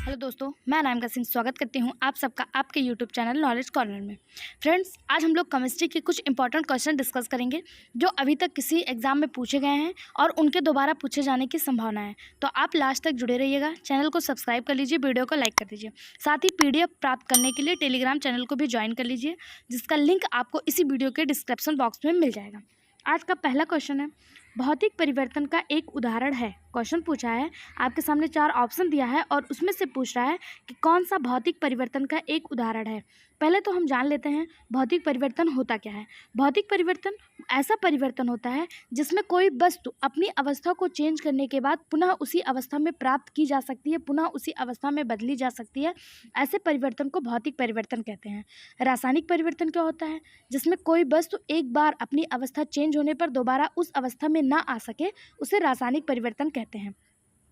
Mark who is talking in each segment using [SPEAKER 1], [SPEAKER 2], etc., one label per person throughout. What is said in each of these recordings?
[SPEAKER 1] Hello दोस्तों, मैं अनामिका सिंह स्वागत करती हूं आप सबका आपके यूट्यूब चैनल नॉलेज कॉर्नर में। फ्रेंड्स, आज हम लोग केमिस्ट्री के कुछ इंपॉर्टेंट क्वेश्चन डिस्कस करेंगे जो अभी तक किसी एग्जाम में पूछे गए हैं और उनके दोबारा पूछे जाने की संभावना है। तो आप लास्ट तक जुड़े रहिएगा। चैनल को सब्सक्राइब कर लीजिए, वीडियो को लाइक कर दीजिए। साथ ही PDF प्राप्त करने के लिए टेलीग्राम चैनल को भी ज्वाइन कर लीजिए, जिसका लिंक आपको इसी वीडियो के डिस्क्रिप्शन बॉक्स में मिल जाएगा। आज का पहला क्वेश्चन है, भौतिक परिवर्तन का एक उदाहरण है। क्वेश्चन पूछा है, आपके सामने 4 ऑप्शन दिया है और उसमें से पूछ रहा है कि कौन सा भौतिक परिवर्तन का एक उदाहरण है। पहले तो हम जान लेते हैं भौतिक परिवर्तन होता क्या है। भौतिक परिवर्तन ऐसा परिवर्तन होता है जिसमें कोई वस्तु अपनी अवस्था को चेंज करने के बाद पुनः उसी अवस्था में प्राप्त की जा सकती है, पुनः उसी अवस्था में बदली जा सकती है। ऐसे परिवर्तन को भौतिक परिवर्तन कहते हैं। रासायनिक परिवर्तन क्या होता है, जिसमें कोई वस्तु एक बार अपनी अवस्था चेंज होने पर दोबारा उस अवस्था में ना आ सके, उसे रासायनिक परिवर्तन कहते हैं।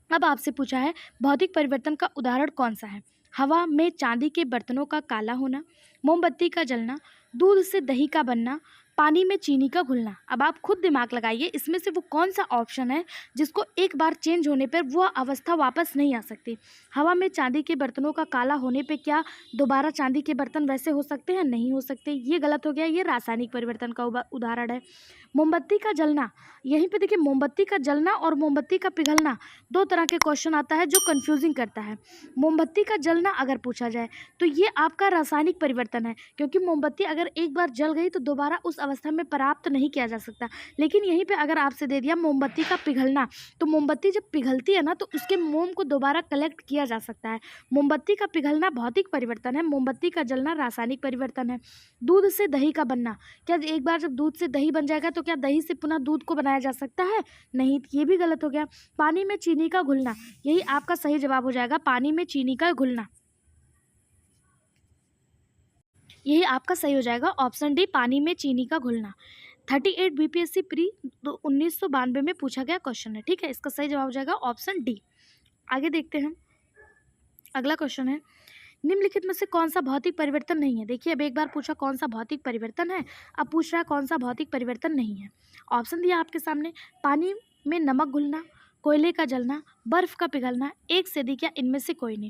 [SPEAKER 1] अब आपसे पूछा है भौतिक परिवर्तन का उदाहरण कौन सा है। हवा में चांदी के बर्तनों का काला होना, मोमबत्ती का जलना, दूध से दही का बनना, पानी में चीनी का घुलना। अब आप खुद दिमाग लगाइए, इसमें से वो कौन सा ऑप्शन है जिसको एक बार चेंज होने पर वह अवस्था वापस नहीं आ सकती। हवा में चांदी के बर्तनों का काला होने पे क्या दोबारा चांदी के बर्तन वैसे हो सकते हैं? नहीं हो सकते। ये गलत हो गया, ये रासायनिक परिवर्तन का उदाहरण है। मोमबत्ती का जलना, यहीं पे देखिए, मोमबत्ती का जलना और मोमबत्ती का पिघलना दो तरह के क्वेश्चन आता है जो कंफ्यूजिंग करता है। मोमबत्ती का जलना अगर पूछा जाए तो ये आपका रासायनिक परिवर्तन है, क्योंकि मोमबत्ती अगर एक बार जल गई तो दोबारा उस अवस्था में प्राप्त नहीं किया जा सकता। लेकिन यहीं पे अगर आपसे दे दिया मोमबत्ती का पिघलना, तो मोमबत्ती जब पिघलती है ना तो उसके मोम को दोबारा कलेक्ट किया जा सकता है। मोमबत्ती का पिघलना भौतिक परिवर्तन है, मोमबत्ती का जलना रासायनिक परिवर्तन है। दूध से दही का बनना, क्या एक बार जब दूध से दही बन जाएगा तो क्या दही से पुनः दूध को बनाया जा सकता है? नहीं, ये भी गलत हो गया। पानी में चीनी का घुलना, यही आपका सही जवाब हो जाएगा, पानी में चीनी का घुलना। यही आपका सही हो जाएगा, ऑप्शन डी, पानी में चीनी का घुलना। 38 BPSC प्री 1992 में पूछा गया क्वेश्चन है। ठीक है, इसका सही जवाब हो जाएगा ऑप्शन डी। आगे देखते हैं, अगला क्वेश्चन है, निम्नलिखित में से कौन सा भौतिक परिवर्तन नहीं है। देखिए, अब एक बार पूछा कौन सा भौतिक परिवर्तन है, अब पूछ रहा है कौन सा भौतिक परिवर्तन नहीं है। ऑप्शन दिया आपके सामने, पानी में नमक घुलना, कोयले का जलना, बर्फ का पिघलना, एक से अधिक या इनमें से कोई नहीं।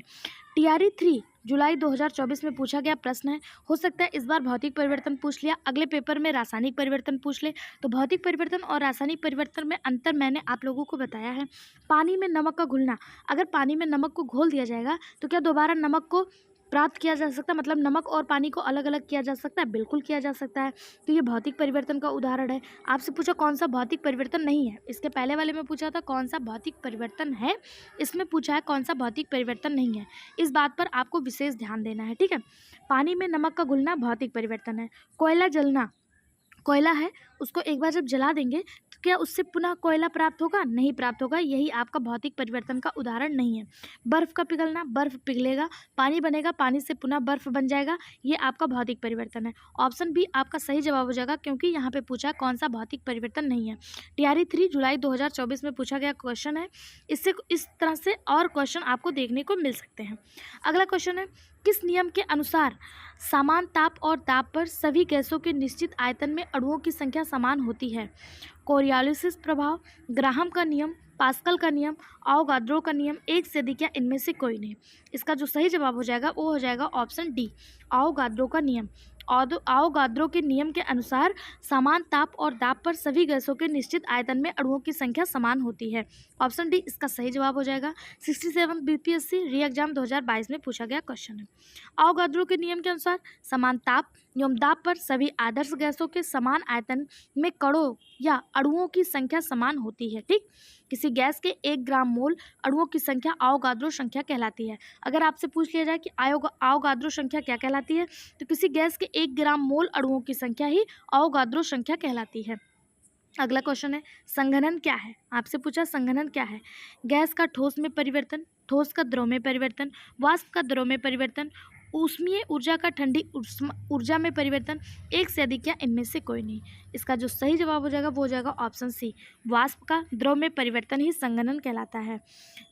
[SPEAKER 1] TRE 3 जुलाई 2024 में पूछा गया प्रश्न है। हो सकता है इस बार भौतिक परिवर्तन पूछ लिया, अगले पेपर में रासायनिक परिवर्तन पूछ ले। तो भौतिक परिवर्तन और रासायनिक परिवर्तन में अंतर मैंने आप लोगों को बताया है। पानी में नमक का घुलना, अगर पानी में नमक को घोल दिया जाएगा तो क्या दोबारा नमक को प्राप्त किया जा सकता है, मतलब नमक और पानी को अलग अलग किया जा सकता है? बिल्कुल किया जा सकता है। तो ये भौतिक परिवर्तन का उदाहरण है। आपसे पूछा कौन सा भौतिक परिवर्तन नहीं है, इसके पहले वाले में पूछा था कौन सा भौतिक परिवर्तन है, इसमें पूछा है कौन सा भौतिक परिवर्तन नहीं है। इस बात पर आपको विशेष ध्यान देना है। ठीक है, पानी में नमक का घुलना भौतिक परिवर्तन है। कोयला जलना, कोयला है, उसको एक बार जब जला देंगे तो क्या उससे पुनः कोयला प्राप्त होगा? नहीं प्राप्त होगा, यही आपका भौतिक परिवर्तन का उदाहरण नहीं है। बर्फ़ का पिघलना, बर्फ़ पिघलेगा, पानी बनेगा, पानी से पुनः बर्फ़ बन जाएगा, ये आपका भौतिक परिवर्तन है। ऑप्शन बी आपका सही जवाब हो जाएगा, क्योंकि यहाँ पे पूछा कौन सा भौतिक परिवर्तन नहीं है। TRE 3 जुलाई 2024 में पूछा गया क्वेश्चन है। इससे इस तरह से और क्वेश्चन आपको देखने को मिल सकते हैं। अगला क्वेश्चन है, किस नियम के अनुसार समान ताप और दाब पर सभी गैसों के निश्चित आयतन में अणुओं की संख्या समान होती है? कोरियोलिस प्रभाव, ग्राहम का नियम, पास्कल का नियम, आवोगाद्रो का नियम, एक से अधिक या इनमें से कोई नहीं। इसका जो सही जवाब हो जाएगा वो हो जाएगा ऑप्शन डी, आवोगाद्रो का नियम। आवोगाद्रो के नियम के अनुसार समान ताप और दाब पर सभी गैसों के निश्चित आयतन में अणुओं की संख्या समान होती है। ऑप्शन डी इसका सही जवाब हो जाएगा। 67 BPSC री एग्जाम 2022 में पूछा गया क्वेश्चन है। आवोगाद्रो के नियम के अनुसार समान ताप एवं दाब पर सभी आदर्श गैसों के समान आयतन में कणों या अणुओं की संख्या समान होती है। ठीक, किसी गैस के 1 ग्राम मोल अणुओं की संख्या आवोगाद्रो संख्या कहलाती है। अगर आपसे पूछ लिया जाए कि आवोगाद्रो संख्या क्या कहलाती है, तो किसी गैस के 1 ग्राम मोल अणुओं की संख्या ही आवोगाद्रो संख्या कहलाती है। अगला क्वेश्चन है, संघनन क्या है। आपसे पूछा संघनन क्या है। गैस का ठोस में परिवर्तन, ठोस का द्रव में परिवर्तन, वाष्प का द्रव में परिवर्तन, ऊष्मीय ऊर्जा का ठंडी ऊर्जा में परिवर्तन, एक से अधिक या इनमें से कोई नहीं। इसका जो सही जवाब हो जाएगा वो हो जाएगा ऑप्शन सी, वाष्प का द्रव में परिवर्तन ही संघनन कहलाता है।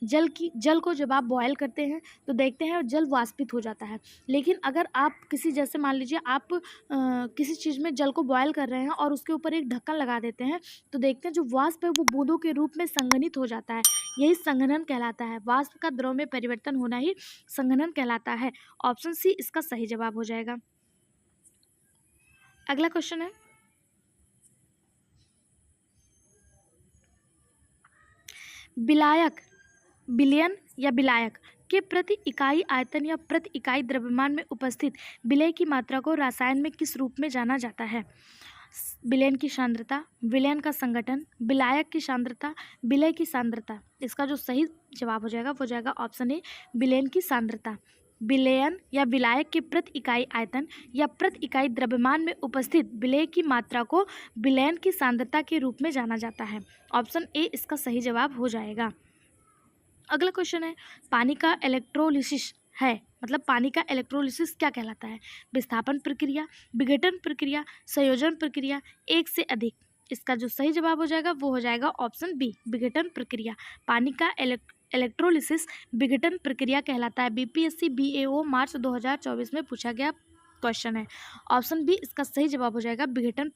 [SPEAKER 1] जल को जब आप बॉयल करते हैं तो देखते हैं जल वाष्पित हो जाता है, लेकिन अगर आप किसी, जैसे मान लीजिए आप किसी चीज़ में जल को बॉयल कर रहे हैं और उसके ऊपर एक ढक्कन लगा देते हैं तो देखते हैं जो वाष्प है वो बूंदों के रूप में संघनित हो जाता है, यही संघनन कहलाता है। वाष्प का द्रव में परिवर्तन होना ही संघनन कहलाता है। ऑप्शन सी इसका सही जवाब हो जाएगा। अगला क्वेश्चन है, विलायक, विलयन या विलायक के प्रति इकाई आयतन या प्रति इकाई द्रव्यमान में उपस्थित विलय की मात्रा को रसायन में किस रूप में जाना जाता है? विलयन की सांद्रता, विलयन का संगठन, विलायक की सांद्रता, विलय की सांद्रता। इसका जो सही जवाब हो जाएगा वो हो जाएगा ऑप्शन ए, विलयन की सांद्रता। विलयन या विलायक के प्रति इकाई आयतन या प्रति इकाई द्रव्यमान में उपस्थित विलय की मात्रा को विलयन की सांद्रता के रूप में जाना जाता है। ऑप्शन ए इसका सही जवाब हो जाएगा। अगला क्वेश्चन है, पानी का इलेक्ट्रोलिसिस है, मतलब पानी का इलेक्ट्रोलिसिस क्या कहलाता है? विस्थापन प्रक्रिया, विघटन प्रक्रिया, संयोजन प्रक्रिया, एक से अधिक। इसका जो सही जवाब हो जाएगा वो हो जाएगा ऑप्शन बी, विघटन प्रक्रिया। पानी का इलेक्ट्रोलिसिस विघटन प्रक्रिया कहलाता है। बीपीएससी बीएओ मार्च 2024 में पूछा गया क्वेश्चन है। ऑप्शन बी इसका सही जवाब हो जाएगा, विघटन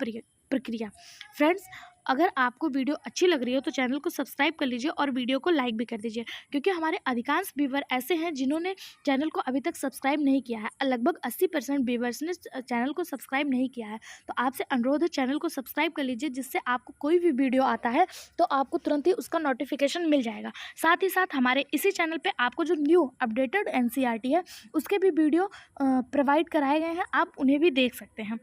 [SPEAKER 1] प्रक्रिया। फ्रेंड्स, अगर आपको वीडियो अच्छी लग रही हो तो चैनल को सब्सक्राइब कर लीजिए और वीडियो को लाइक भी कर दीजिए, क्योंकि हमारे अधिकांश व्यूवर ऐसे हैं जिन्होंने चैनल को अभी तक सब्सक्राइब नहीं किया है। लगभग 80% व्यूवर्स ने चैनल को सब्सक्राइब नहीं किया है। तो आपसे अनुरोध है चैनल को सब्सक्राइब कर लीजिए, जिससे आपको कोई भी वीडियो आता है तो आपको तुरंत ही उसका नोटिफिकेशन मिल जाएगा। साथ ही साथ हमारे इसी चैनल पर आपको जो न्यू अपडेटेड NCERT है उसके भी वीडियो प्रोवाइड कराए गए हैं, आप उन्हें भी देख सकते हैं।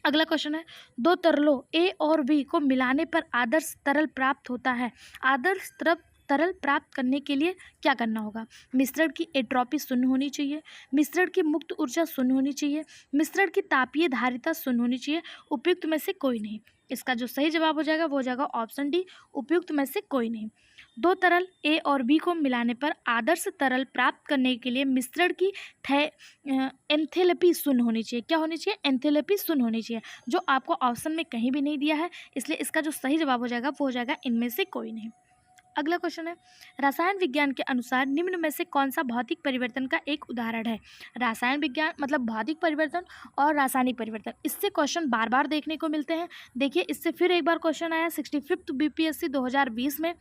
[SPEAKER 1] अगला क्वेश्चन है, दो तरलों ए और बी को मिलाने पर आदर्श तरल प्राप्त होता है। आदर्श तरल प्राप्त करने के लिए क्या करना होगा? मिश्रण की एंट्रोपी शून्य होनी चाहिए, मिश्रण की मुक्त ऊर्जा शून्य होनी चाहिए, मिश्रण की तापीय धारिता शून्य होनी चाहिए, उपयुक्त में से कोई नहीं। इसका जो सही जवाब हो जाएगा वो हो जाएगा ऑप्शन डी, उपयुक्त में से कोई नहीं। दो तरल ए और बी को मिलाने पर आदर्श तरल प्राप्त करने के लिए मिश्रण की एंथैल्पी शून्य होनी चाहिए। क्या होनी चाहिए? एंथैल्पी शून्य होनी चाहिए, जो आपको ऑप्शन में कहीं भी नहीं दिया है। इसलिए इसका जो सही जवाब हो जाएगा वो हो जाएगा इनमें से कोई नहीं। अगला क्वेश्चन है, रसायन विज्ञान के अनुसार निम्न में से कौन सा भौतिक परिवर्तन का एक उदाहरण है? रसायन विज्ञान मतलब भौतिक परिवर्तन और रासायनिक परिवर्तन, इससे क्वेश्चन बार बार देखने को मिलते हैं। देखिए, इससे फिर एक बार क्वेश्चन आया 65th BPSC 2020 में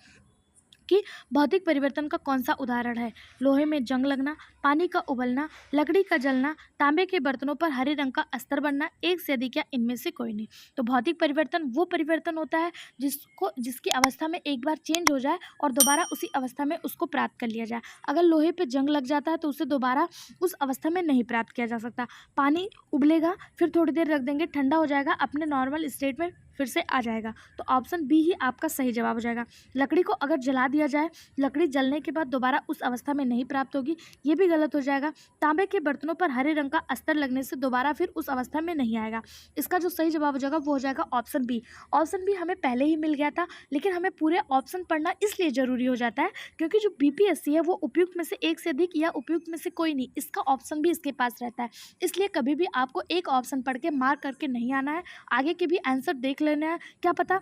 [SPEAKER 1] कि भौतिक परिवर्तन का कौन सा उदाहरण है? लोहे में जंग लगना, पानी का उबलना, लकड़ी का जलना, तांबे के बर्तनों पर हरे रंग का अस्तर बनना, एक से अधिक या इनमें से कोई नहीं। तो भौतिक परिवर्तन वो परिवर्तन होता है जिसकी अवस्था में एक बार चेंज हो जाए और दोबारा उसी अवस्था में उसको प्राप्त कर लिया जाए। अगर लोहे पे जंग लग जाता है तो उसे दोबारा उस अवस्था में नहीं प्राप्त किया जा सकता। पानी उबलेगा, फिर थोड़ी देर रख देंगे, ठंडा हो जाएगा, अपने नॉर्मल स्टेट में फिर से आ जाएगा। तो ऑप्शन बी ही आपका सही जवाब हो जाएगा। लकड़ी को अगर जला दिया जाए, लकड़ी जलने के बाद दोबारा उस अवस्था में नहीं प्राप्त होगी, ये भी गलत हो जाएगा। तांबे के बर्तनों पर हरे रंग का अस्तर लगने से दोबारा फिर उस अवस्था में नहीं आएगा। इसका जो सही जवाब हो जाएगा वो हो जाएगा ऑप्शन बी। ऑप्शन बी हमें पहले ही मिल गया था, लेकिन हमें पूरे ऑप्शन पढ़ना इसलिए ज़रूरी हो जाता है क्योंकि जो BPSC है वो उपयुक्त में से एक से अधिक या उपयुक्त में से कोई नहीं, इसका ऑप्शन भी इसके पास रहता है। इसलिए कभी भी आपको एक ऑप्शन पढ़ के मार्क करके नहीं आना है, आगे के भी आंसर देख लेना है। क्या पता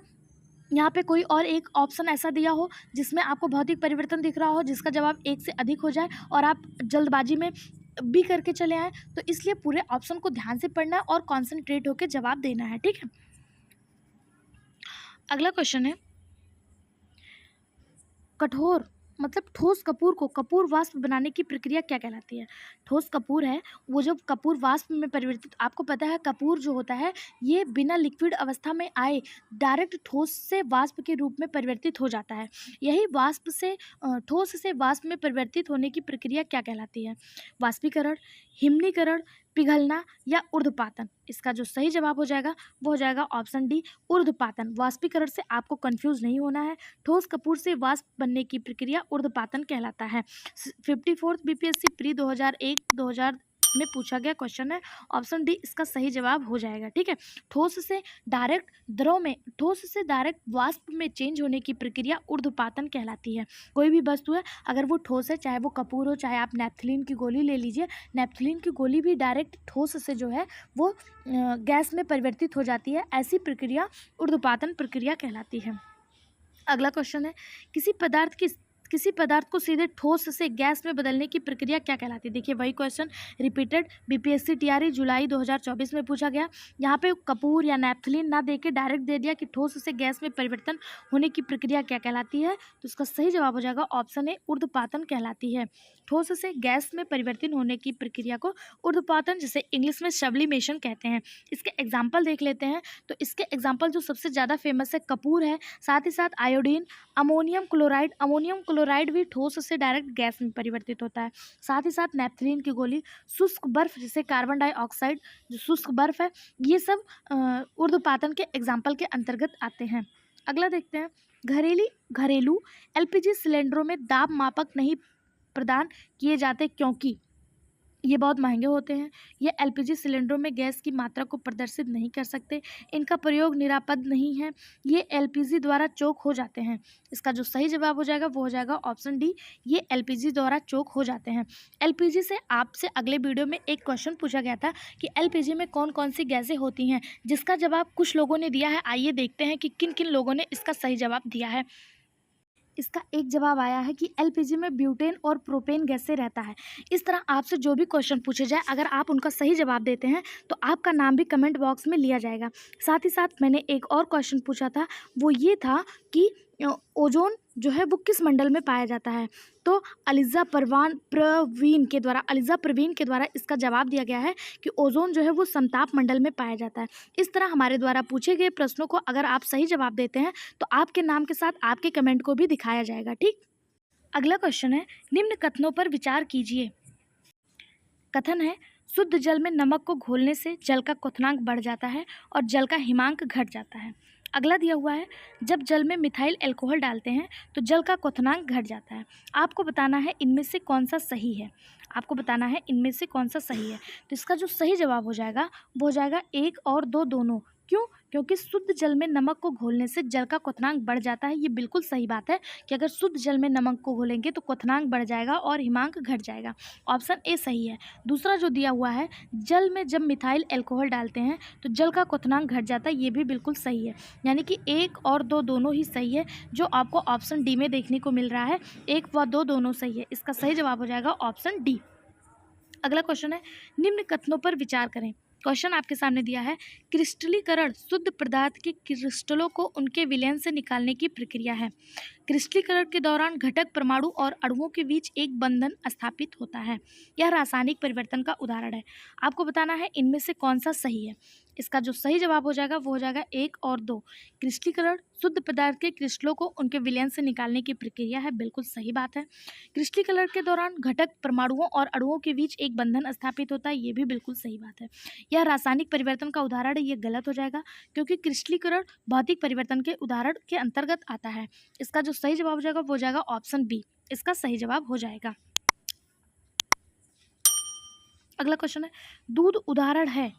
[SPEAKER 1] यहाँ पे कोई और एक ऑप्शन ऐसा दिया हो जिसमें आपको भौतिक परिवर्तन दिख रहा हो जिसका जवाब एक से अधिक हो जाए और आप जल्दबाजी में भी करके चले आए। तो इसलिए पूरे ऑप्शन को ध्यान से पढ़ना है और कॉन्सेंट्रेट होकर जवाब देना है, ठीक है। अगला क्वेश्चन है, कठोर मतलब ठोस कपूर को कपूर वाष्प बनाने की प्रक्रिया क्या कहलाती है? ठोस कपूर है वो जब कपूर वाष्प में परिवर्तित, आपको पता है कपूर जो होता है ये बिना लिक्विड अवस्था में आए डायरेक्ट ठोस से वाष्प के रूप में परिवर्तित हो जाता है। यही वाष्प से ठोस से वाष्प में परिवर्तित होने की प्रक्रिया क्या कहलाती है? वाष्पीकरण, हिमनीकरण, पिघलना या ऊर्ध्वपातन। इसका जो सही जवाब हो जाएगा वो हो जाएगा ऑप्शन डी, ऊर्ध्वपातन। वाष्पीकरण से आपको कंफ्यूज नहीं होना है। ठोस कपूर से वाष्प बनने की प्रक्रिया ऊर्ध्वपातन कहलाता है। 54th BPSC प्री 2001 में पूछा गया क्वेश्चन है। ऑप्शन डी इसका सही जवाब हो जाएगा। ठीक है, ठोस से डायरेक्ट द्रव में, ठोस से डायरेक्ट वाष्प में चेंज होने की प्रक्रिया ऊर्ध्वपातन कहलाती है। कोई भी वस्तु है अगर वो ठोस है, चाहे वो कपूर हो, चाहे आप नेपथलीन की गोली ले लीजिए, नेपथलीन की गोली भी डायरेक्ट ठोस से जो है वो गैस में परिवर्तित हो जाती है। ऐसी प्रक्रिया ऊर्ध्वपातन प्रक्रिया कहलाती है। अगला क्वेश्चन है, किसी पदार्थ को सीधे ठोस से गैस में बदलने की प्रक्रिया क्या कहलाती है। देखिए वही क्वेश्चन रिपीटेड बीपीएससी टीआरई जुलाई 2024 में पूछा गया। यहाँ पे कपूर या नैप्थलीन ना देके डायरेक्ट दे दिया कि ठोस से गैस में परिवर्तन होने की प्रक्रिया क्या कहलाती है। तो इसका सही जवाब हो जाएगा ऑप्शन ए, ऊर्ध्वपातन कहलाती है। ठोस से गैस में परिवर्तन होने की प्रक्रिया को ऊर्ध्वपातन, जिसे इंग्लिश में सब्लिमेशन कहते हैं। इसके एग्जाम्पल देख लेते हैं। तो इसके एग्जाम्पल जो सबसे ज़्यादा फेमस है कपूर है, साथ ही साथ आयोडीन, अमोनियम क्लोराइड भी ठोस से डायरेक्ट गैस में परिवर्तित होता है। साथ ही साथ नेपथलीन की गोली, शुष्क बर्फ जैसे कार्बन डाइऑक्साइड जो शुष्क बर्फ है, ये सब ऊर्ध्वपातन के एग्जाम्पल के अंतर्गत आते हैं। अगला देखते हैं, घरेलू एलपीजी सिलेंडरों में दाब मापक नहीं प्रदान किए जाते क्योंकि ये बहुत महंगे होते हैं। ये एलपीजी सिलेंडरों में गैस की मात्रा को प्रदर्शित नहीं कर सकते। इनका प्रयोग निरापद नहीं है। ये एलपीजी द्वारा चोक हो जाते हैं। इसका जो सही जवाब हो जाएगा वो हो जाएगा ऑप्शन डी, ये एलपीजी द्वारा चोक हो जाते हैं। एलपीजी से आपसे अगले वीडियो में एक क्वेश्चन पूछा गया था कि एलपीजी में कौन कौन सी गैसें होती हैं, जिसका जवाब कुछ लोगों ने दिया है। आइए देखते हैं कि किन किन लोगों ने इसका सही जवाब दिया है। इसका एक जवाब आया है कि एलपीजी में ब्यूटेन और प्रोपेन गैस से रहता है। इस तरह आपसे जो भी क्वेश्चन पूछे जाए, अगर आप उनका सही जवाब देते हैं तो आपका नाम भी कमेंट बॉक्स में लिया जाएगा। साथ ही साथ मैंने एक और क्वेश्चन पूछा था, वो ये था कि ओजोन जो है वो किस मंडल में पाया जाता है। तो अलीजा प्रवीण के द्वारा इसका जवाब दिया गया है कि ओजोन जो है वो समताप मंडल में पाया जाता है। इस तरह हमारे द्वारा पूछे गए प्रश्नों को अगर आप सही जवाब देते हैं तो आपके नाम के साथ आपके कमेंट को भी दिखाया जाएगा। ठीक, अगला क्वेश्चन है, निम्न कथनों पर विचार कीजिए। कथन है, शुद्ध जल में नमक को घोलने से जल का क्वथनांक बढ़ जाता है और जल का हिमांक घट जाता है। अगला दिया हुआ है, जब जल में मिथाइल अल्कोहल डालते हैं तो जल का क्वथनांक घट जाता है। आपको बताना है इनमें से कौन सा सही है। तो इसका जो सही जवाब हो जाएगा वो हो जाएगा 1 और 2 दोनों। क्यों? क्योंकि शुद्ध जल में नमक को घोलने से जल का क्वथनांक बढ़ जाता है। ये बिल्कुल सही बात है कि अगर शुद्ध जल में नमक को घोलेंगे तो क्वथनांक बढ़ जाएगा और हिमांक घट जाएगा। ऑप्शन ए सही है। दूसरा जो दिया हुआ है, जल में जब मिथाइल अल्कोहल डालते हैं तो जल का क्वथनांक घट जाता है, ये भी बिल्कुल सही है। यानी कि 1 और 2 दोनों ही सही है, जो आपको ऑप्शन डी में देखने को मिल रहा है। 1 व 2 दोनों सही है। इसका सही जवाब हो जाएगा ऑप्शन डी। अगला क्वेश्चन है, निम्न कथनों पर विचार करें। क्वेश्चन आपके सामने दिया है, क्रिस्टलीकरण शुद्ध पदार्थ के क्रिस्टलों को उनके विलयन से निकालने की प्रक्रिया है। क्रिस्टलीकरण के दौरान घटक, परमाणु और अणुओं के बीच एक बंधन स्थापित होता है। यह रासायनिक परिवर्तन का उदाहरण है। आपको बताना है इनमें से कौन सा सही है। इसका जो सही जवाब हो जाएगा वो हो जाएगा 1 और 2। क्रिस्टलीकरण शुद्ध पदार्थ के क्रिस्टलों को उनके विलयन से निकालने की प्रक्रिया है, बिल्कुल सही बात है। क्रिस्टलीकरण के दौरान घटक, परमाणुओं और अणुओं के बीच एक बंधन स्थापित होता है, ये भी बिल्कुल सही बात है। यह रासायनिक परिवर्तन का उदाहरण है, ये गलत हो जाएगा क्योंकि क्रिस्टलीकरण भौतिक परिवर्तन के उदाहरण के अंतर्गत आता है। इसका जो सही जवाब हो जाएगा वो हो जाएगा ऑप्शन बी, इसका सही जवाब हो जाएगा। अगला क्वेश्चन है, दूध उदाहरण है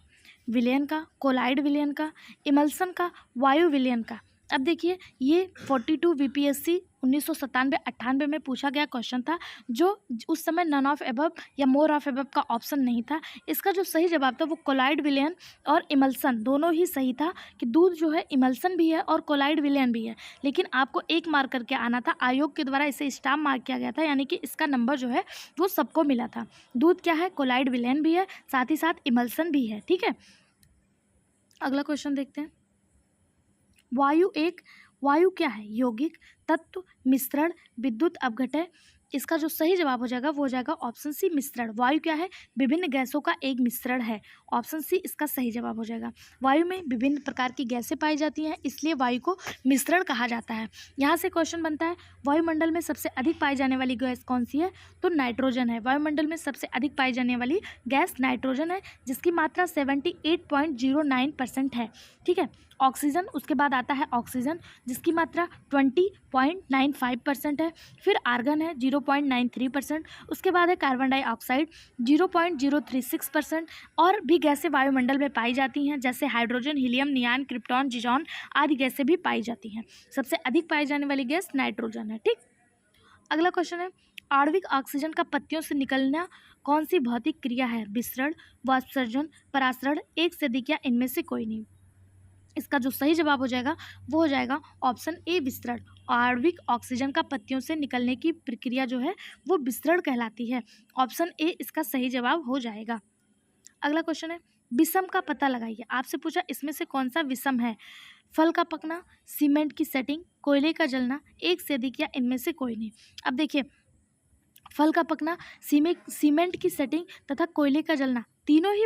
[SPEAKER 1] विलयन का, कोलाइड विलयन का, इमल्सन का, वायु विलयन का। अब देखिए ये 42 बीपीएससी 1997-98 में पूछा गया क्वेश्चन था, जो उस समय नन ऑफ एबव या मोर ऑफ एबव का ऑप्शन नहीं था। इसका जो सही जवाब था वो कोलाइड विलयन और इमल्सन दोनों ही सही था कि दूध जो है इमल्सन भी है और कोलाइड विलयन भी है। लेकिन आपको एक मार्क करके आना था, आयोग के द्वारा इसे स्टाम्प मार्क किया गया था, यानी कि इसका नंबर जो है वो सबको मिला था। दूध क्या है, कोलाइड विलयन भी है, साथ ही साथ इमल्सन भी है। ठीक है, अगला क्वेश्चन देखते हैं, वायु क्या है, यौगिक, तत्व, मिश्रण, विद्युत अपघटय। इसका जो सही जवाब हो जाएगा वो हो जाएगा ऑप्शन सी, मिश्रण। वायु क्या है, विभिन्न गैसों का एक मिश्रण है। ऑप्शन सी इसका सही जवाब हो जाएगा। वायु में विभिन्न प्रकार की गैसें पाई जाती हैं, इसलिए वायु को मिश्रण कहा जाता है। यहाँ से क्वेश्चन बनता है, वायुमंडल में सबसे अधिक पाई जाने वाली गैस कौन सी है, तो नाइट्रोजन है। वायुमंडल में सबसे अधिक पाई जाने वाली गैस नाइट्रोजन है, जिसकी मात्रा 78.09% है। ठीक है, ऑक्सीजन उसके बाद आता है ऑक्सीजन, जिसकी मात्रा 20.95% है। फिर आर्गन है 0.93%। उसके बाद है कार्बन डाइऑक्साइड 0.036%। और भी गैसें वायुमंडल में पाई जाती हैं, जैसे हाइड्रोजन, हीलियम, नियान, क्रिप्टॉन, जिजॉन आदि गैसें भी पाई जाती हैं। सबसे अधिक पाई जाने वाली गैस नाइट्रोजन है। ठीक, अगला क्वेश्चन है, आणविक ऑक्सीजन का पत्तियों से निकलना कौन सी भौतिक क्रिया है? विसरण, वाष्पसर्जन, परासरण, एक से अधिक या इनमें से कोई नहीं। इसका जो सही जवाब हो जाएगा वो हो जाएगा ऑप्शन ए, विसरण। आणविक ऑक्सीजन का पत्तियों से निकलने की प्रक्रिया जो है वो विसरण कहलाती है। ऑप्शन ए इसका सही जवाब हो जाएगा। अगला क्वेश्चन है, विषम का पता लगाइए। आपसे पूछा इसमें से कौन सा विषम है? फल का पकना, सीमेंट की सेटिंग, कोयले का जलना, एक से अधिक या इनमें से कोई नहीं। अब देखिए, फल का पकना, सीमेंट की सेटिंग तथा कोयले का जलना तीनों ही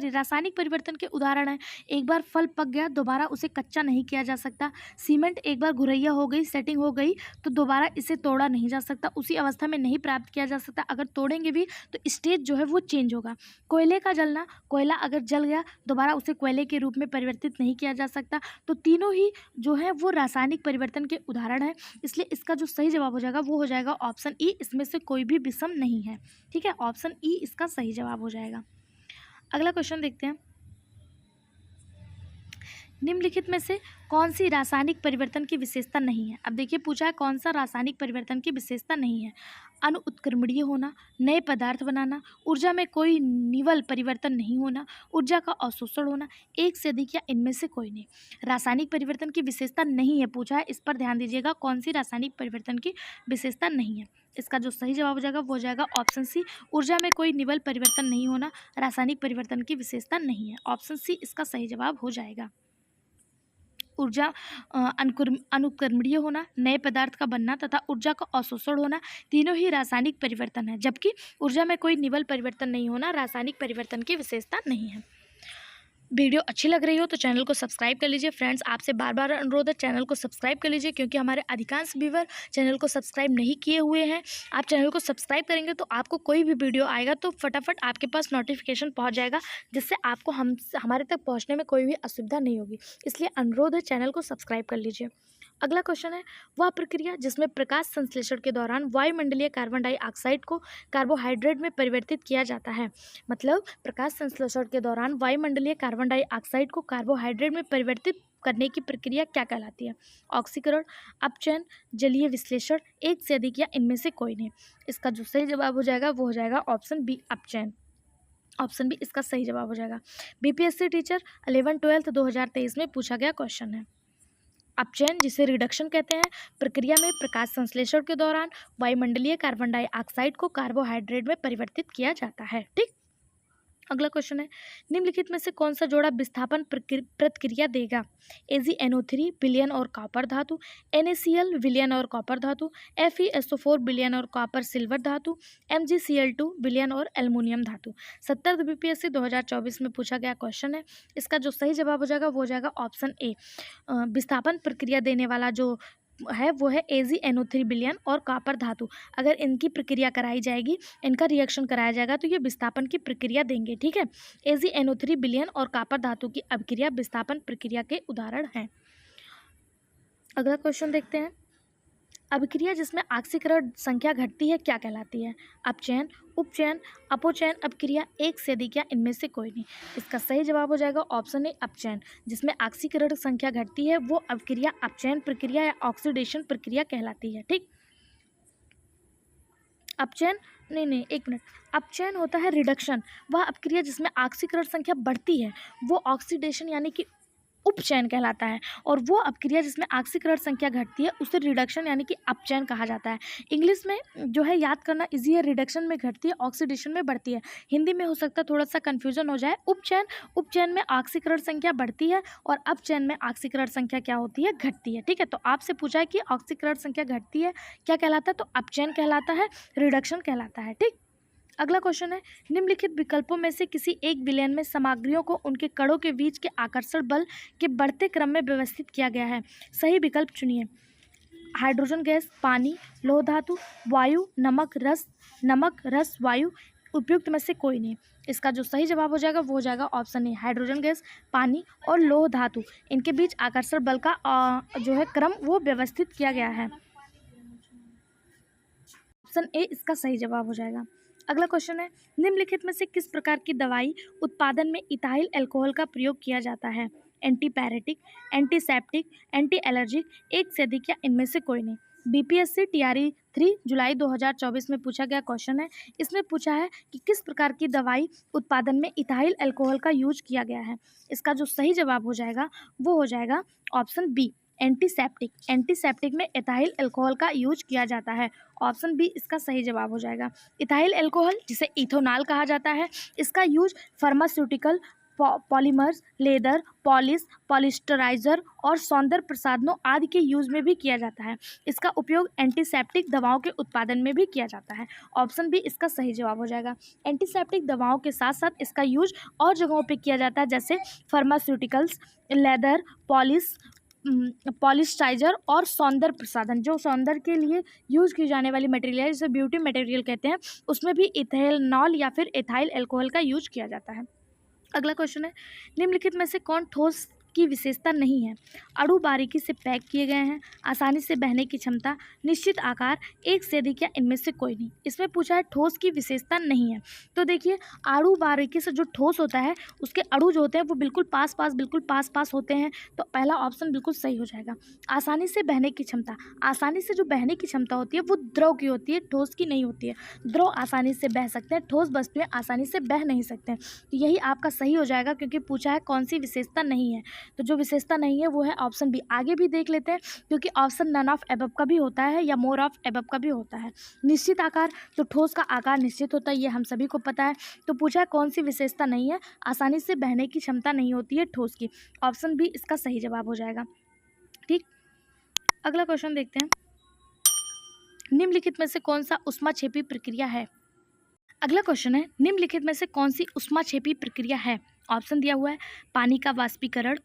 [SPEAKER 1] रासायनिक परिवर्तन के उदाहरण हैं। एक बार फल पक गया, दोबारा उसे कच्चा नहीं किया जा सकता। सीमेंट एक बार घुरैया हो गई, सेटिंग हो गई, तो दोबारा इसे तोड़ा नहीं जा सकता, उसी अवस्था में नहीं प्राप्त किया जा सकता। अगर तोड़ेंगे भी तो स्टेज जो है वो चेंज होगा। कोयले का जलना, कोयला अगर जल गया दोबारा उसे कोयले के रूप में परिवर्तित नहीं किया जा सकता। तो तीनों ही जो है वो रासायनिक परिवर्तन के उदाहरण हैं। इसलिए इसका जो सही जवाब हो जाएगा वो हो जाएगा ऑप्शन ई, इसमें से कोई भी विषम नहीं है। ठीक है, ऑप्शन ई इसका सही जवाब हो जाएगा। अगला क्वेश्चन देखते हैं, निम्नलिखित में से कौन सी रासायनिक परिवर्तन की विशेषता नहीं है? अब देखिए, पूछा है कौन सा रासायनिक परिवर्तन की विशेषता नहीं है। अणु उत्क्रमणीय होना, नए पदार्थ बनाना, ऊर्जा में कोई निवल परिवर्तन नहीं होना, ऊर्जा का अवशोषण होना, एक से अधिक या इनमें से कोई नहीं। रासायनिक परिवर्तन की विशेषता नहीं है पूछा है, इस पर ध्यान दीजिएगा, कौन सी रासायनिक परिवर्तन की विशेषता नहीं है। इसका जो सही जवाब हो जाएगा वो हो जाएगा ऑप्शन सी, ऊर्जा में कोई निवल परिवर्तन नहीं होना रासायनिक परिवर्तन की विशेषता नहीं है। ऑप्शन सी इसका सही जवाब हो जाएगा। ऊर्जा अनुकरणीय होना, नए पदार्थ का बनना तथा ऊर्जा का अवशोषण होना तीनों ही रासायनिक परिवर्तन है, जबकि ऊर्जा में कोई निवल परिवर्तन नहीं होना रासायनिक परिवर्तन की विशेषता नहीं है। वीडियो अच्छी लग रही हो तो चैनल को सब्सक्राइब कर लीजिए। फ्रेंड्स, आपसे बार बार अनुरोध है, चैनल को सब्सक्राइब कर लीजिए, क्योंकि हमारे अधिकांश व्यूअर चैनल को सब्सक्राइब नहीं किए हुए हैं। आप चैनल को सब्सक्राइब करेंगे तो आपको कोई भी वीडियो आएगा तो फटाफट आपके पास नोटिफिकेशन पहुंच जाएगा, जिससे आपको हमारे तक पहुंचने में कोई भी असुविधा नहीं होगी। इसलिए अनुरोध है, चैनल को सब्सक्राइब कर लीजिए। अगला क्वेश्चन है, वह प्रक्रिया जिसमें प्रकाश संश्लेषण के दौरान वायुमंडलीय कार्बन डाइऑक्साइड को कार्बोहाइड्रेट में परिवर्तित किया जाता है। मतलब प्रकाश संश्लेषण के दौरान वायुमंडलीय कार्बन डाइऑक्साइड को कार्बोहाइड्रेट में परिवर्तित करने की प्रक्रिया क्या कहलाती है? ऑक्सीकरण, अपचयन, जलीय विश्लेषण, एक से अधिक या इनमें से कोई नहीं। इसका जो सही जवाब हो जाएगा वो हो जाएगा ऑप्शन बी, अपचयन। ऑप्शन बी इसका सही जवाब हो जाएगा। बीपीएससी टीचर 11-12 2023 में पूछा गया क्वेश्चन है। अपचयन, जिसे रिडक्शन कहते हैं, प्रक्रिया में प्रकाश संश्लेषण के दौरान वायुमंडलीय कार्बन डाइऑक्साइड को कार्बोहाइड्रेट में परिवर्तित किया जाता है। ठीक, अगला क्वेश्चन है, निम्नलिखित में से कौन सा जोड़ा विस्थापन प्रतिक्रिया देगा? AgNO3 विलयन और कॉपर धातु, NaCl विलयन और कॉपर धातु, FeSO4 विलयन और कॉपर सिल्वर धातु, MgCl2 विलयन और एल्युमिनियम धातु। 70 बीपीएससी 2024 में पूछा गया क्वेश्चन है। इसका जो सही जवाब हो जाएगा वो हो जाएगा ऑप्शन ए, विस्थापन प्रक्रिया देने वाला जो है वो है AgNO3 विलयन और कॉपर धातु। अगर इनकी प्रक्रिया कराई जाएगी, इनका रिएक्शन कराया जाएगा तो ये विस्थापन की प्रक्रिया देंगे। ठीक है, AgNO3 विलयन और कॉपर धातु की अभिक्रिया विस्थापन प्रक्रिया के उदाहरण हैं। अगला क्वेश्चन देखते हैं, अभिक्रिया जिसमें ऑक्सीकरण संख्या घटती है क्या कहलाती है? अपचयन, उपचयन, अपोचयन अभिक्रिया, एक से अधिक या इनमें से कोई नहीं। इसका सही जवाब हो जाएगा ऑप्शन ए, अपचयन। जिसमें ऑक्सीकरण संख्या घटती है वो अभिक्रिया अपचयन प्रक्रिया या ऑक्सीडेशन प्रक्रिया कहलाती है। ठीक, अपचयन नहीं, एक मिनट, अपचयन होता है रिडक्शन। वह अभिक्रिया जिसमें ऑक्सीकरण संख्या बढ़ती है वो ऑक्सीडेशन यानी कि उपचयन कहलाता है, और वो अपक्रिया जिसमें ऑक्सीकरण संख्या घटती है उसे रिडक्शन यानी कि अपचयन कहा जाता है। इंग्लिश में जो है याद करना इजी है, रिडक्शन में घटती है, ऑक्सीडेशन में बढ़ती है। हिंदी में हो सकता है थोड़ा सा कन्फ्यूजन हो जाए। उपचयन में ऑक्सीकरण संख्या बढ़ती है और अपचयन में ऑक्सीकरण संख्या क्या होती है? घटती है। ठीक है, तो आपसे पूछा है कि ऑक्सीकरण संख्या घटती है क्या कहलाता है? तो अपचयन कहलाता है, रिडक्शन कहलाता है। ठीक, अगला क्वेश्चन है, निम्नलिखित विकल्पों में से किसी एक विलयन में सामग्रियों को उनके कणों के बीच के आकर्षण बल के बढ़ते क्रम में व्यवस्थित किया गया है। सही विकल्प चुनिए। हाइड्रोजन गैस, पानी, लोह धातु, वायु, नमक, रस, वायु, उपयुक्त में से कोई नहीं। इसका जो सही जवाब हो जाएगा वो हो जाएगा ऑप्शन ए, हाइड्रोजन गैस, पानी और लोह धातु, इनके बीच आकर्षण बल का जो है क्रम वो व्यवस्थित किया गया है। ऑप्शन ए इसका सही जवाब हो जाएगा। अगला क्वेश्चन है, निम्नलिखित में से किस प्रकार की दवाई उत्पादन में इथाइल अल्कोहल का प्रयोग किया जाता है? एंटीपैरेटिक, एंटीसेप्टिक, एंटी एलर्जिक, एक से अधिक या इनमें से कोई नहीं। बीपीएससी टीआरई 3 जुलाई 2024 में पूछा गया क्वेश्चन है। इसमें पूछा है कि किस प्रकार की दवाई उत्पादन में इथाइल अल्कोहल का यूज किया गया है। इसका जो सही जवाब हो जाएगा वो हो जाएगा ऑप्शन बी, एंटीसेप्टिक। एंटीसेप्टिक में इथाइल अल्कोहल का यूज किया जाता है। ऑप्शन बी इसका सही जवाब हो जाएगा। इथाइल अल्कोहल जिसे इथोनॉल कहा जाता है, इसका use pharmaceutical, polymers, leather, polish, पॉलिस्टराइजर और सौंदर्य प्रसाधनों आदि के यूज में भी किया जाता है। इसका उपयोग एंटीसेप्टिक दवाओं के उत्पादन में भी किया जाता है। ऑप्शन बी इसका सही जवाब हो जाएगा। एंटीसेप्टिक दवाओं के साथ साथ इसका यूज और जगहों पे किया जाता है, जैसे फार्मास्यूटिकल्स, लेदर, पॉलिस्टराइजर और सौंदर्य प्रसाधन, जो सौंदर्य के लिए यूज की जाने वाली मटेरियल है, जिसे ब्यूटी मटेरियल कहते हैं, उसमें भी इथेनॉल या फिर इथाइल अल्कोहल का यूज किया जाता है। अगला क्वेश्चन है, निम्नलिखित में से कौन ठोस की विशेषता नहीं है? अणु बारीकी से पैक किए गए हैं, आसानी से बहने की क्षमता, निश्चित आकार, एक से अधिक या इनमें से कोई नहीं। इसमें पूछा है ठोस की विशेषता नहीं है। तो देखिए, अणु बारीकी से जो ठोस होता है उसके अणु जो होते हैं वो बिल्कुल पास पास होते हैं। तो पहला ऑप्शन बिल्कुल सही हो जाएगा। आसानी से बहने की क्षमता, आसानी से जो बहने की क्षमता होती है वो द्रव की होती है, ठोस की नहीं होती है। द्रव आसानी से बह सकते हैं, ठोस वस्तुएं आसानी से बह नहीं सकते हैं। तो यही आपका सही हो जाएगा, क्योंकि पूछा है कौन सी विशेषता नहीं है। तो जो विशेषता नहीं है वो है ऑप्शन बी। आगे भी देख लेते हैं, क्योंकि ऑप्शन नन ऑफ एबव का भी होता है या मोर ऑफ एबव का भी होता है। निश्चित आकार, तो ठोस का आकार निश्चित होता है, ये हम सभी को पता है। तो पूछा है कौन सी विशेषता नहीं है? आसानी से बहने की क्षमता नहीं होती है ठोस की। ऑप्शन बी इसका सही जवाब हो जाएगा। ठीक, अगला क्वेश्चन देखते हैं, निम्नलिखित में से कौन सा ऊष्माक्षेपी प्रक्रिया है? अगला क्वेश्चन है, निम्नलिखित में से कौन सी ऊष्माक्षेपी प्रक्रिया है? ऑप्शन दिया हुआ है, पानी का वाष्पीकरण,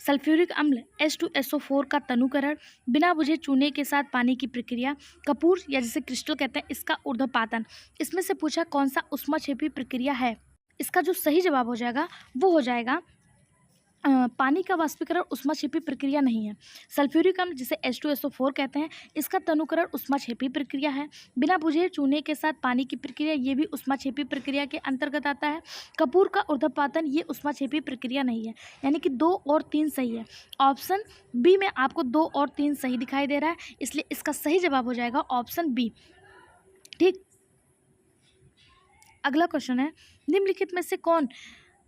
[SPEAKER 1] सल्फ्यूरिक अम्ल H2SO4 का तनुकरण, बिना बुझे चूने के साथ पानी की प्रक्रिया, कपूर या जिसे क्रिस्टल कहते हैं इसका ऊर्ध्वपातन। इसमें से पूछा कौन सा ऊष्माक्षेपी प्रक्रिया है? इसका जो सही जवाब हो जाएगा वो हो जाएगा पानी का वाष्पीकरण ऊष्माक्षेपी प्रक्रिया नहीं है। सल्फ्यूरिक अम्ल जिसे H2SO4 कहते हैं, इसका तनुकरण ऊष्माक्षेपी प्रक्रिया है। बिना बुझे चूने के साथ पानी की प्रक्रिया, ये भी ऊष्माक्षेपी प्रक्रिया के अंतर्गत आता है। कपूर का ऊर्ध्वपातन, ये ऊष्माक्षेपी प्रक्रिया नहीं है। यानी कि 2 और 3 सही है। ऑप्शन बी में आपको 2 और 3 सही दिखाई दे रहा है, इसलिए इसका सही जवाब हो जाएगा ऑप्शन बी। ठीक, अगला क्वेश्चन है, निम्नलिखित में से कौन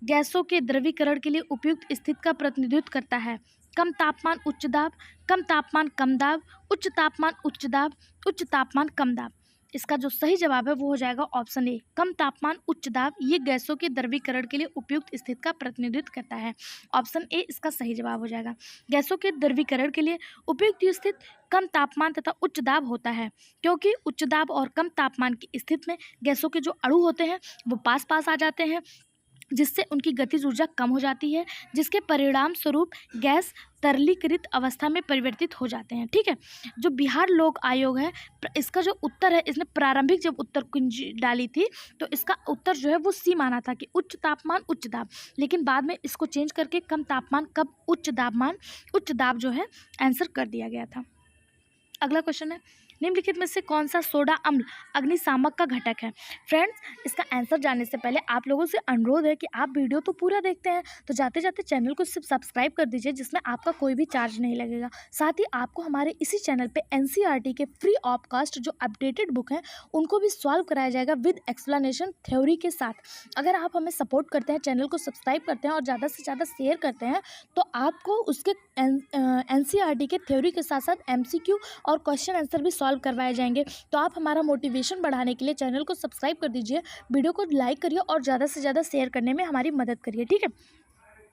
[SPEAKER 1] गैसों के द्रवीकरण के लिए उपयुक्त स्थिति का प्रतिनिधित्व करता है? कम तापमान उच्च दाब, कम तापमान कम दाब, उच्च तापमान उच्च दाब, उच्च तापमान कम दाब। इसका जो सही जवाब है वो हो जाएगा ऑप्शन ए, कम तापमान उच्च दाब। ये गैसों के द्रवीकरण के लिए उपयुक्त स्थिति का प्रतिनिधित्व करता है। ऑप्शन ए इसका सही जवाब हो जाएगा। गैसों के द्रवीकरण के लिए उपयुक्त स्थिति कम तापमान तथा उच्च दाब होता है, क्योंकि उच्च दाब और कम तापमान की स्थिति में गैसों के जो अणु होते हैं वो पास पास आ जाते हैं, जिससे उनकी गतिज ऊर्जा कम हो जाती है, जिसके परिणाम स्वरूप गैस तरलीकृत अवस्था में परिवर्तित हो जाते हैं। ठीक है, जो बिहार लोक आयोग है, इसका जो उत्तर है, इसने प्रारंभिक जब उत्तर कुंजी डाली थी तो इसका उत्तर जो है वो सी माना था कि उच्च तापमान उच्च दाब, लेकिन बाद में इसको चेंज करके कम तापमान कब उच्च दाब जो है आंसर कर दिया गया था। अगला क्वेश्चन है, निम्नलिखित में से कौन सा सोडा अम्ल अग्निशामक का घटक है? फ्रेंड्स, इसका आंसर जानने से पहले आप लोगों से अनुरोध है कि आप वीडियो तो पूरा देखते हैं, तो जाते जाते चैनल को सिर्फ सब्सक्राइब कर दीजिए, जिसमें आपका कोई भी चार्ज नहीं लगेगा। साथ ही आपको हमारे इसी चैनल पे NCERT के फ्री ऑफ कास्ट जो अपडेटेड बुक हैं उनको भी सॉल्व कराया जाएगा विद एक्सप्लेनेशन थ्योरी के साथ। अगर आप हमें सपोर्ट करते हैं, चैनल को सब्सक्राइब करते हैं और ज़्यादा से ज़्यादा शेयर करते हैं, तो आपको उसके NCERT के थ्योरी के साथ साथ MCQ और क्वेश्चन आंसर भी सॉल्व करवाए जाएंगे। तो आप हमारा मोटिवेशन बढ़ाने के लिए चैनल को सब्सक्राइब कर दीजिए, वीडियो को लाइक करिए और ज़्यादा से ज़्यादा शेयर करने में हमारी मदद करिए। ठीक है,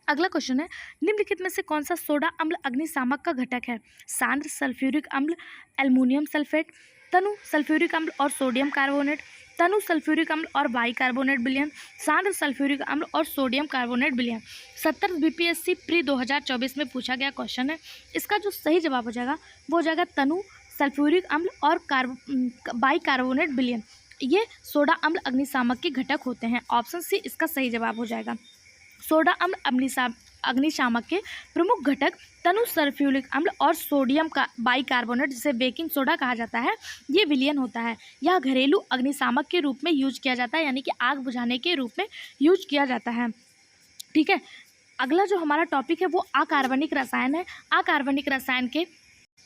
[SPEAKER 1] अगला क्वेश्चन है, निम्नलिखित में से कौन सा सोडा अम्ल अग्निशामक का घटक है? सांद्र सल्फ्यूरिक अम्ल, एल्युमिनियम सल्फेट, तनु सल्फ्यूरिक अम्ल और सोडियम कार्बोनेट, तनु सल्फ्यूरिक अम्ल और बाइकार्बोनेट विलयन, सांद्र सल्फ्यूरिक अम्ल और सोडियम कार्बोनेट विलयन। 70 BPSC प्री 2024 में पूछा गया क्वेश्चन है। इसका जो सही जवाब हो जाएगा वो हो जाएगा तनु सल्फ्यूरिक अम्ल और बाइकार्बोनेट विलयन। ये सोडा अम्ल अग्निशामक के घटक होते हैं। ऑप्शन सी इसका सही जवाब हो जाएगा। सोडा अम्ल अग्निशामक के प्रमुख घटक तनु सल्फ्यूरिक अम्ल और सोडियम का बाइकार्बोनेट, जिसे बेकिंग सोडा कहा जाता है, ये विलयन होता है। यह घरेलू अग्निशामक के रूप में यूज किया जाता है, यानी कि आग बुझाने के रूप में यूज किया जाता है। ठीक है, अगला जो हमारा टॉपिक है वो अकार्बनिक रसायन है। अकार्बनिक रसायन के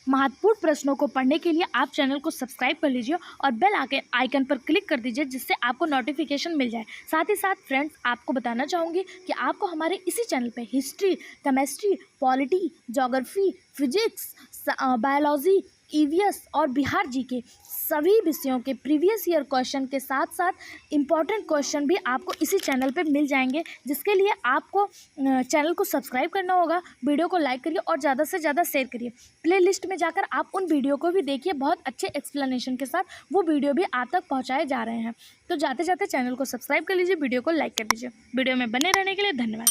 [SPEAKER 1] महत्वपूर्ण प्रश्नों को पढ़ने के लिए आप चैनल को सब्सक्राइब कर लीजिए और बेल आइकन पर क्लिक कर दीजिए, जिससे आपको नोटिफिकेशन मिल जाए। साथ ही साथ फ्रेंड्स, आपको बताना चाहूँगी कि आपको हमारे इसी चैनल पे history, chemistry, polity, geography, physics, biology, EVS और बिहार जीके सभी विषयों के प्रीवियस ईयर क्वेश्चन के साथ साथ इम्पॉर्टेंट क्वेश्चन भी आपको इसी चैनल पे मिल जाएंगे, जिसके लिए आपको चैनल को सब्सक्राइब करना होगा, वीडियो को लाइक करिए और ज़्यादा से ज़्यादा शेयर करिए। प्लेलिस्ट में जाकर आप उन वीडियो को भी देखिए, बहुत अच्छे एक्सप्लेनेशन के साथ वो वीडियो भी आप तक पहुँचाए जा रहे हैं। तो जाते जाते चैनल को सब्सक्राइब कर लीजिए, वीडियो को लाइक कर दीजिए। वीडियो में बने रहने के लिए धन्यवाद।